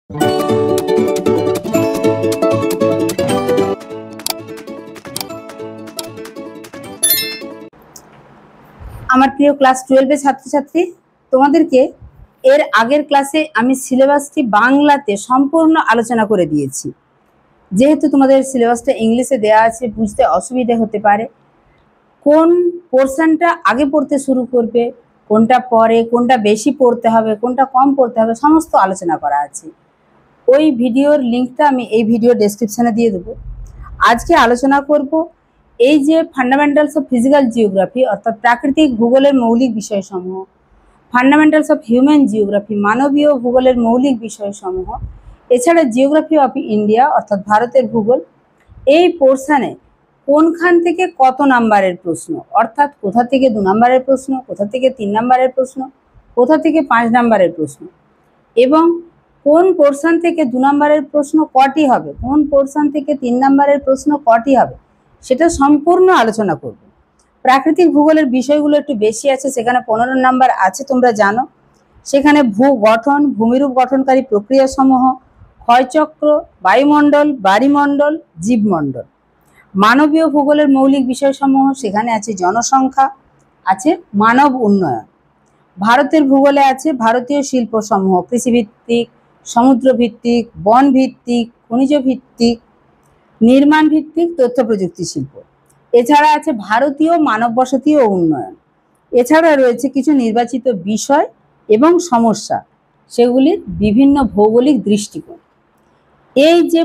আমার প্রিয় ক্লাস 12 এর ছাত্রছাত্রী, তোমাদেরকে এর আগের ক্লাসে আমি সিলেবাসটি বাংলাতে সম্পূর্ণ আলোচনা করে দিয়েছি। যেহেতু তোমাদের সিলেবাসটা ইংলিশে দেওয়া আছে, বুঝতে অসুবিধা হতে পারে, কোন পোর্শনটা আগে পড়তে শুরু করবে, কোনটা পরে, কোনটা বেশি পড়তে হবে, কোনটা কম পড়তে হবে, সমস্ত আলোচনা করা আছে। ওই ভিডিওর লিঙ্কটা আমি এই ভিডিও ডেসক্রিপশানে দিয়ে দেবো। আজকে আলোচনা করব এই যে ফান্ডামেন্টালস অফ ফিজিক্যাল জিওগ্রাফি অর্থাৎ প্রাকৃতিক ভূগোলের মৌলিক বিষয়সমূহ, ফান্ডামেন্টালস অফ হিউম্যান জিওগ্রাফি মানবীয় ভূগোলের মৌলিক বিষয়সমূহ, এছাড়া জিওগ্রাফি অফ ইন্ডিয়া অর্থাৎ ভারতের ভূগোল, এই পোর্শনে কোনখান থেকে কত নাম্বারের প্রশ্ন, অর্থাৎ কোথা থেকে 2 নাম্বারের প্রশ্ন, কোথা থেকে 3 নাম্বারের প্রশ্ন, কোথা থেকে 5 নাম্বারের প্রশ্ন, এবং কোন পোর্শন থেকে 2 নাম্বারের প্রশ্ন কটি হবে, কোন পোর্শন থেকে 3 নাম্বারের প্রশ্ন কটি হবে, সেটা সম্পূর্ণ আলোচনা করব। প্রাকৃতিক ভূগোলের বিষয়গুলো একটু বেশি আছে, সেখানে 15 নাম্বার আছে, তোমরা জানো। সেখানে ভূ গঠন, ভূমিরূপ গঠনকারী প্রক্রিয়াসমূহ, ক্ষয়চক্র, বায়ুমণ্ডল, বাড়িমণ্ডল, জীবমণ্ডল। মানবীয় ভূগোলের মৌলিক বিষয়সমূহ, সেখানে আছে জনসংখ্যা, আছে মানব উন্নয়ন। ভারতের ভূগোলে আছে ভারতীয় শিল্পসমূহ, কৃষিভিত্তিক, সমুদ্রভিত্তিক, বনভিত্তিক, খনিজ ভিত্তিক, নির্মাণ ভিত্তিক, তথ্য প্রযুক্তি শিল্প। এছাড়া আছে ভারতীয় মানব বসতি ও উন্নয়ন। এছাড়া রয়েছে কিছু নির্বাচিত বিষয় এবং সমস্যা, সেগুলির বিভিন্ন ভৌগোলিক দৃষ্টিকোণ। এই যে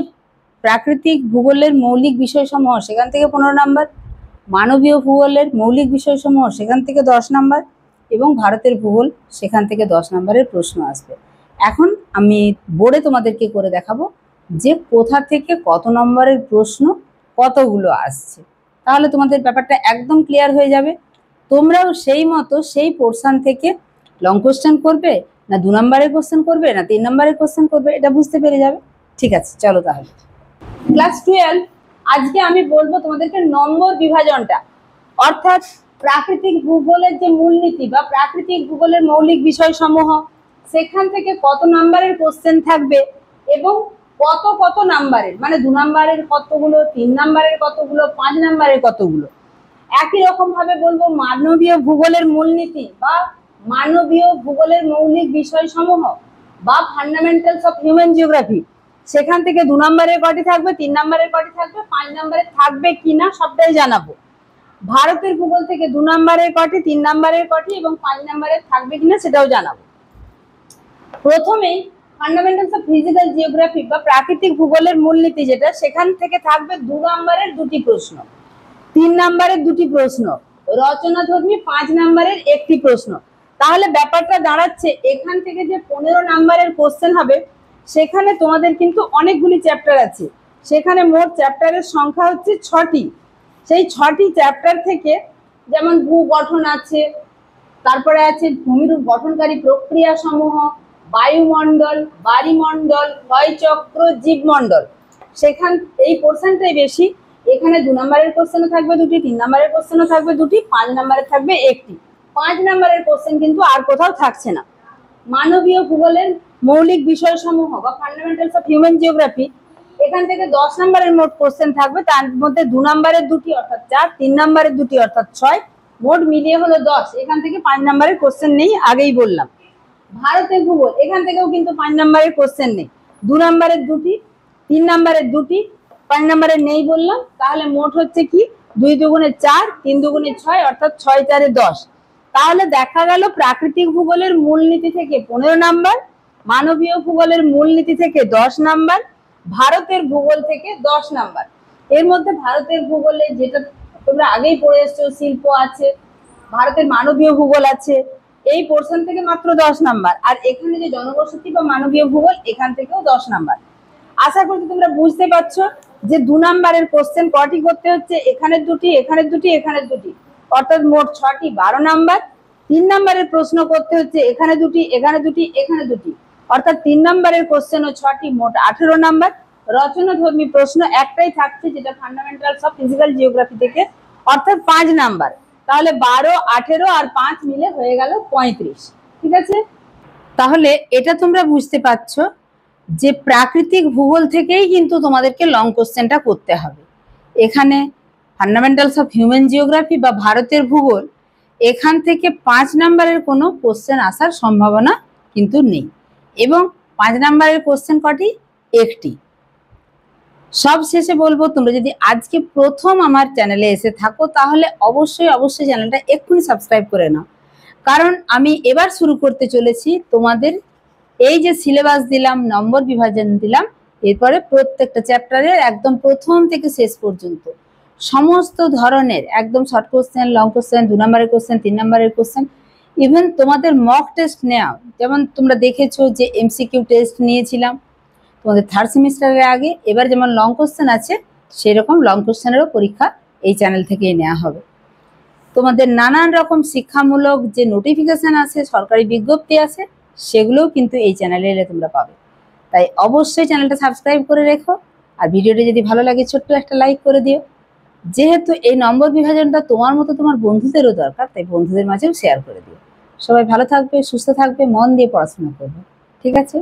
প্রাকৃতিক ভূগোলের মৌলিক বিষয়সমূহ, সেখান থেকে 15 নাম্বার, মানবীয় ভূগোলের মৌলিক বিষয়সমূহ, সেখান থেকে 10 নাম্বার, এবং ভারতের ভূগোল, সেখান থেকে 10 নাম্বারের প্রশ্ন আসবে। এখন আমি বোর্ডে তোমাদেরকে করে দেখাবো যে কোথা থেকে কত নম্বরের প্রশ্ন কতগুলো আসছে, তাহলে তোমাদের ব্যাপারটা একদম ক্লিয়ার হয়ে যাবে। তোমরাও সেই মতো সেই পোর্শন থেকে লং কোশ্চেন করবে, না 2 নাম্বারের কোশ্চেন করবে, না 3 নাম্বারের কোশ্চেন করবে, এটা বুঝতে পেরে যাবে। ঠিক আছে, চলো তাহলে ক্লাস 12 আজকে আমি বলবো তোমাদেরকে নম্বর বিভাজনটা, অর্থাৎ প্রাকৃতিক ভূগোলের যে মূলনীতি বা প্রাকৃতিক ভূগোলের মৌলিক বিষয়সমূহ, সেখান থেকে কত নাম্বারের কোশ্চেন থাকবে এবং কত কত নাম্বারের, মানে 2 নাম্বারের কতগুলো, 3 নাম্বারের কতগুলো, 5 নাম্বারের কতগুলো। একই রকম ভাবে বলবো মানবীয় ভূগোলের মূলনীতি বা মানবীয় ভূগোলের মৌলিক বিষয়সমূহ বা ফান্ডামেন্টালস অফ হিউম্যান জিওগ্রাফি, সেখান থেকে 2 নাম্বারের কটি থাকবে, 3 নাম্বারের কটি থাকবে, 5 নাম্বারের থাকবে কিনা সবটাই জানাবো। ভারতের ভূগোল থেকে 2 নাম্বারের কটি, 3 নাম্বারের কটি এবং 5 নাম্বারের থাকবে কিনা সেটাও জানাবো। প্রথমেই ফান্ডামেন্টালস অফ ফিজিক্যাল জিওগ্রাফি বা প্রাকৃতিক ভূগোলের মূলনীতি যেটা, সেখান থেকে থাকবে 2 নাম্বারের 2টি প্রশ্ন, 3 নাম্বারের 2টি প্রশ্ন, রচনাধর্মী 5 নাম্বারের 1টি প্রশ্ন। তাহলে ব্যাপারটা দাঁড়াচ্ছে এখান থেকে যে 15 নাম্বারের কোশ্চেন হবে, সেখানে তোমাদের কিন্তু অনেকগুলি চ্যাপ্টার আছে, সেখানে মোট চ্যাপ্টারের সংখ্যা হচ্ছে 6টি। সেই 6টি চ্যাপ্টার থেকে যেমন ভূ গঠন আছে, তারপরে আছে ভূমিরূপ গঠনকারী প্রক্রিয়া সমূহ, বায়ুমণ্ডল, বাড়িমণ্ডল, ক্ষয়চক্র, জীবমণ্ডল, সেখান এই পোর্শনটাই বেশি। এখানে 2 নাম্বারের কোশ্চেনও থাকবে 2টি, 3 নাম্বারের কোশ্চেনও থাকবে 2টি, 5 নাম্বারের থাকবে 1টি। 5 নাম্বারের কোশ্চেন কিন্তু আর কোথাও থাকছে না। মানবীয় ভূগোলের মৌলিক বিষয়সমূহ বা ফান্ডামেন্টালস অফ হিউম্যান জিওগ্রাফি, এখান থেকে 10 নাম্বারের মোট কোশ্চেন থাকবে, তার মধ্যে 2 নাম্বারের 2টি অর্থাৎ 4, 3 নাম্বারের 2টি অর্থাৎ 6, মোট মিলিয়ে হলো 10। এখান থেকে 5 নাম্বারের কোশ্চেন নেই, আগেই বললাম। ভারতের ভূগোল, এখান থেকেও কিন্তু 5 নাম্বারের কোশ্চেন নেই, 2 নাম্বারের 2টি, 3 নাম্বারের 2টি, 5 নাম্বারের নেই বললাম। তাহলে মোট হচ্ছে কি 2 দুগুণে 4, 3 দুগুণে 6 অর্থাৎ 6 4 10। তাহলে দেখা গেল প্রাকৃতিক ভূগোলের মূলনীতি থেকে 15 নাম্বার, মানবীয় ভূগোলের মূলনীতি থেকে 10 নাম্বার, ভারতের ভূগোল থেকে 10 নাম্বার। এর মধ্যে ভারতের ভূগোলে যেটা তোমরা আগেই পড়ে এসছো, শিল্প আছে, ভারতের মানবীয় ভূগোল আছে, এই পোর্শন থেকে মাত্র 10 নাম্বার। আর এখানে যে জনবসতি বা মানবীয় ভূগোল, এখান থেকেও 10 নাম্বার। আশা করি তোমরা বুঝতে পারছো যে 2 নাম্বারের কোশ্চেন কটি করতে হচ্ছে, এখানের 2টি, এখানের 2টি, এখানের 2টি, অর্থাৎ মোট 6টি, 12 নাম্বার। 3 নাম্বারের প্রশ্ন করতে হচ্ছে এখানে 2টি, এখানে 2টি, এখানে 2টি, অর্থাৎ 3 নাম্বারের কোশ্চেনও 6টি, মোট 18 নাম্বার। রচনাধর্মী প্রশ্ন একটাই থাকছে, যেটা ফান্ডামেন্টালস অফ ফিজিক্যাল জিওগ্রাফি থেকে, অর্থাৎ 5 নাম্বার। তাহলে 12, 18 আর 5 মিলে হয়ে গেল 35। ঠিক আছে, তাহলে এটা তোমরা বুঝতে পারছো যে প্রাকৃতিক ভূগোল থেকেই কিন্তু তোমাদেরকে লং কোশ্চেনটা করতে হবে। এখানে ফান্ডামেন্টালস অফ হিউম্যান জিওগ্রাফি বা ভারতের ভূগোল, এখান থেকে 5 নাম্বারের কোনো কোশ্চেন আসার সম্ভাবনা কিন্তু নেই। এবং 5 নাম্বারের কোশ্চেন কটি? একটি। সব শেষে বলবো, তোমরা যদি আজকে প্রথম আমার চ্যানেলে এসে থাকো তাহলে অবশ্যই চ্যানেলটা এক্ষুনি সাবস্ক্রাইব করে নাও, কারণ আমি এবার শুরু করতে চলেছি তোমাদের এই যে সিলেবাস দিলাম, নম্বর বিভাজন দিলাম, এরপরে প্রত্যেকটা চ্যাপ্টারের একদম প্রথম থেকে শেষ পর্যন্ত সমস্ত ধরনের একদম শর্ট কোশ্চেন, লং কোশ্চেন, 2 নম্বরের কোশ্চেন, 3 নম্বরের কোশ্চেন, ইভেন তোমাদের মক টেস্ট নেওয়া, যেমন তোমরা দেখেছো যে এমসিকিউ টেস্ট নিয়েছিলাম তোমাদের 3rd সেমিস্টারের আগে, এবার যেমন লং কোশ্চেন আছে সেরকম লং কোশ্চেনেরও পরীক্ষা এই চ্যানেল থেকেই নেওয়া হবে। তোমাদের নানান রকম শিক্ষামূলক যে নোটিফিকেশন আছে, সরকারি বিজ্ঞপ্তি আছে, সেগুলোও কিন্তু এই চ্যানেলে এলে তোমরা পাবে। তাই অবশ্যই চ্যানেলটা সাবস্ক্রাইব করে রেখো, আর ভিডিওটি যদি ভালো লাগে ছোট্ট একটা লাইক করে দিও। যেহেতু এই নম্বর বিভাজনটা তোমার মতো তোমার বন্ধুদেরও দরকার, তাই বন্ধুদের মাঝেও শেয়ার করে দিও। সবাই ভালো থাকবে, সুস্থ থাকবে, মন দিয়ে পড়াশোনা করবে। ঠিক আছে?